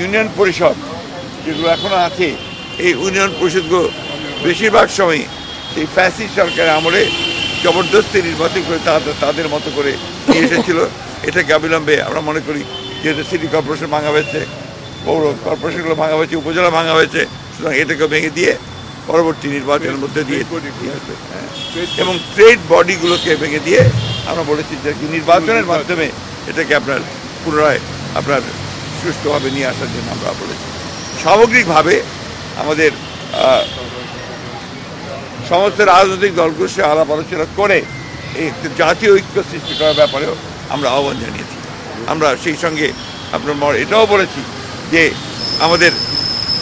Union পরিষদ যেগুলো এখনো আছে, এই ইউনিয়ন পরিষদগুলো বেশিরভাগ সময় সেই ফ্যাসিস্ট সরকারের আমলে জবরদস্তি নির্বাচন করে তাদের মতো করে নিয়ে এসেছিল। এটাকে অবিলম্বে আমরা মনে করি, যেহেতু সিটি কর্পোরেশন ভাঙা হয়েছে, পৌর কর্পোরেশনগুলো ভাঙা হয়েছে, উপজেলা ভাঙা হয়েছে, সুতরাং এটাকে ভেঙে দিয়ে পরবর্তী নির্বাচনের মধ্যে দিয়ে আসবে এবং ট্রেড বডিগুলোকে ভেঙে দিয়ে আমরা বলেছি যে নির্বাচনের মাধ্যমে এটাকে আপনার পুনরায় আপনার সুষ্ঠুভাবে নিয়ে আসার জন্য আমরা বলেছি। সামগ্রিকভাবে আমাদের সমস্ত রাজনৈতিক দলগুলোর সাথে আলাপ আলোচনা করে এই জাতীয় ঐক্য সৃষ্টি করার ব্যাপারেও আমরা আহ্বান জানিয়েছি। আমরা সেই সঙ্গে আপনার এটাও বলেছি যে আমাদের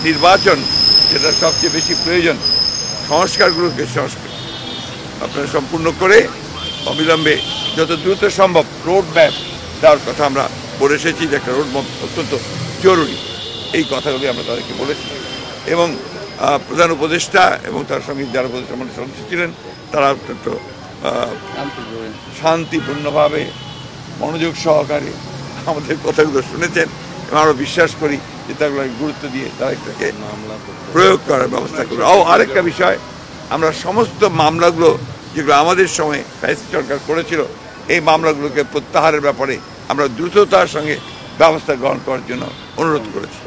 নির্বাচন যেটা সবচেয়ে বেশি প্রয়োজন, সংস্কারগুলোকে আপনারা সম্পূর্ণ করে অবিলম্বে যত দ্রুত সম্ভব রোড ম্যাপ দেওয়ার কথা আমরা বলে এসেছি, যে একটা রোড ম্যাপ অত্যন্ত জরুরি। এই কথাগুলি আমরা তাদেরকে বলেছি এবং প্রধান উপদেষ্টা এবং তার সঙ্গে যারা উপদেষ্টা মন্ডলীর সদস্য ছিলেন তারা অত্যন্ত শান্তিপূর্ণভাবে মনোযোগ সহকারে আমাদের কথাগুলো শুনেছেন এবং আমরা বিশ্বাস করি যে তাগুলো গুরুত্ব দিয়ে তারা এটাকে প্রয়োগ করার ব্যবস্থা করবে। আরেকটা বিষয়, আমরা সমস্ত মামলাগুলো যেগুলো আমাদের সময় ফ্যাসিস্ট সরকার করেছিল, এই মামলাগুলোকে প্রত্যাহারের ব্যাপারে আমরা দ্রুততার সঙ্গে ব্যবস্থা গ্রহণ করার জন্য অনুরোধ করেছি।